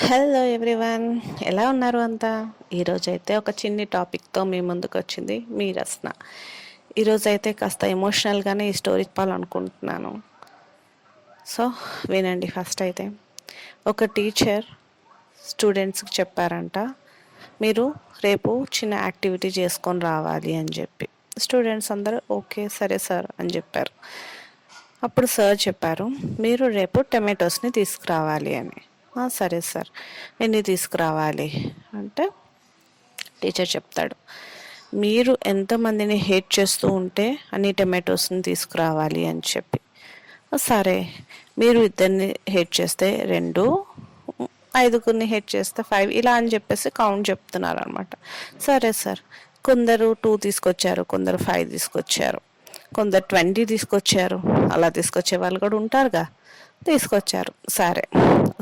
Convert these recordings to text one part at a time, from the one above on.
Hello everyone, ఎలా ఉన్నారు అంతా? ఈరోజైతే ఒక చిన్ని టాపిక్తో మీ ముందుకు వచ్చింది మీ రస్న. ఈరోజైతే కాస్త ఎమోషనల్గానే ఈ స్టోరీ చెప్పాలనుకుంటున్నాను. సో వినండి. ఫస్ట్ అయితే ఒక టీచర్ స్టూడెంట్స్కి చెప్పారంట, మీరు రేపు చిన్న యాక్టివిటీ చేసుకొని రావాలి అని చెప్పి. స్టూడెంట్స్ అందరూ ఓకే సరే సార్ అని చెప్పారు. అప్పుడు సార్ చెప్పారు, మీరు రేపు టమాటోస్ని తీసుకురావాలి అని. సరే సార్, ఎన్ని తీసుకురావాలి అంటే టీచర్ చెప్తాడు, మీరు ఎంతమందిని హేట్ చేస్తూ ఉంటే అన్ని టమాటోస్ని తీసుకురావాలి అని చెప్పి. సరే, మీరు ఇద్దరిని హేట్ చేస్తే 2, 5గురిని హేట్ చేస్తే 5, ఇలా అని చెప్పేసి కౌంట్ చెప్తున్నారు అనమాట. సరే సార్, కొందరు 2 తీసుకొచ్చారు, కొందరు 5 తీసుకొచ్చారు, కొందరు 20 తీసుకొచ్చారు. అలా తీసుకొచ్చే వాళ్ళు కూడా ఉంటారుగా. తీసుకొచ్చారు. సరే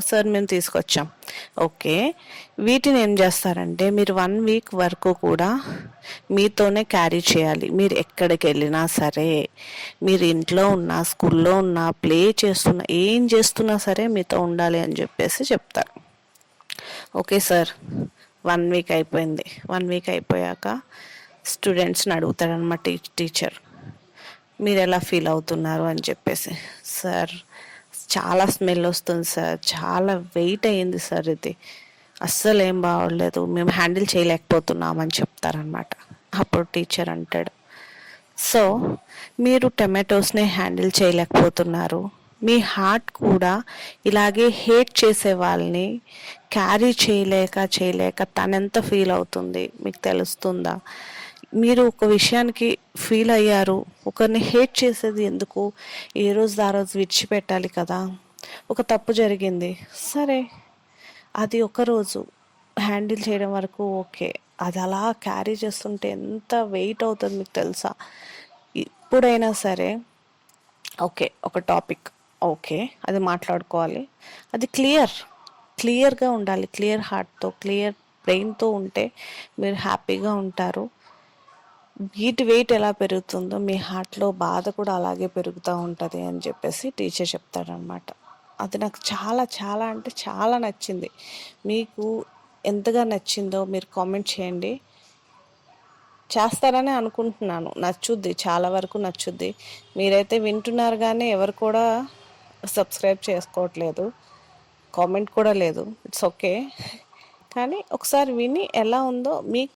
సార్, మేము తీసుకొచ్చాం. ఓకే, వీటిని ఏం చేస్తారంటే మీరు 1 వీక్ వరకు కూడా మీతోనే క్యారీ చేయాలి. మీరు ఎక్కడికి వెళ్ళినా సరే, మీరు ఇంట్లో ఉన్నా, స్కూల్లో ఉన్నా, ప్లే చేస్తున్నా, ఏం చేస్తున్నా సరే మీతో ఉండాలి అని చెప్పేసి చెప్తారు. ఓకే సార్, 1 వీక్ అయిపోయింది. 1 వీక్ అయిపోయాక స్టూడెంట్స్ని అడుగుతాడనమాట టీచర్, మీరు ఎలా ఫీల్ అవుతున్నారు అని చెప్పేసి. సార్, చాలా స్మెల్ వస్తుంది సార్, చాలా వెయిట్ అయ్యింది సార్, ఇది అస్సలు ఏం బాగోలేదు, మేము హ్యాండిల్ చేయలేకపోతున్నామని చెప్తారనమాట. అప్పుడు టీచర్ అంటాడు, సో మీరు టమాటోస్ని హ్యాండిల్ చేయలేకపోతున్నారు, మీ హార్ట్ కూడా ఇలాగే హేట్ చేసే వాళ్ళని క్యారీ చేయలేక తనెంత ఫీల్ అవుతుంది మీకు తెలుస్తుందా? మీరు ఒక విషయానికి ఫీల్ అయ్యారు, ఒకరిని హేట్ చేసేది ఎందుకు? ఏ రోజు ఆ రోజు విడిచిపెట్టాలి కదా. ఒక తప్పు జరిగింది, సరే అది ఒకరోజు హ్యాండిల్ చేయడం వరకు ఓకే, అది అలా క్యారీ చేస్తుంటే ఎంత వెయిట్ అవుతుంది మీకు తెలుసా? ఇప్పుడైనా సరే ఓకే, ఒక టాపిక్ ఓకే, అది మాట్లాడుకోవాలి, అది క్లియర్గా ఉండాలి. క్లియర్ హార్ట్తో, క్లియర్ బ్రెయిన్తో ఉంటే మీరు హ్యాపీగా ఉంటారు. వీటి వెయిట్ ఎలా పెరుగుతుందో మీ హార్ట్లో బాధ కూడా అలాగే పెరుగుతూ ఉంటుంది అని చెప్పేసి టీచర్ చెప్తాడనమాట. అది నాకు చాలా చాలా అంటే చాలా నచ్చింది. మీకు ఎంతగా నచ్చిందో మీరు కామెంట్ చేయండి. చేస్తారని అనుకుంటున్నాను. నచ్చుద్ది, చాలా వరకు నచ్చుద్ది. మీరైతే వింటున్నారు కానీ ఎవరు కూడా సబ్స్క్రైబ్ చేసుకోవట్లేదు, కామెంట్ కూడా లేదు. ఇట్స్ ఓకే, కానీ ఒకసారి విని ఎలా ఉందో మీకు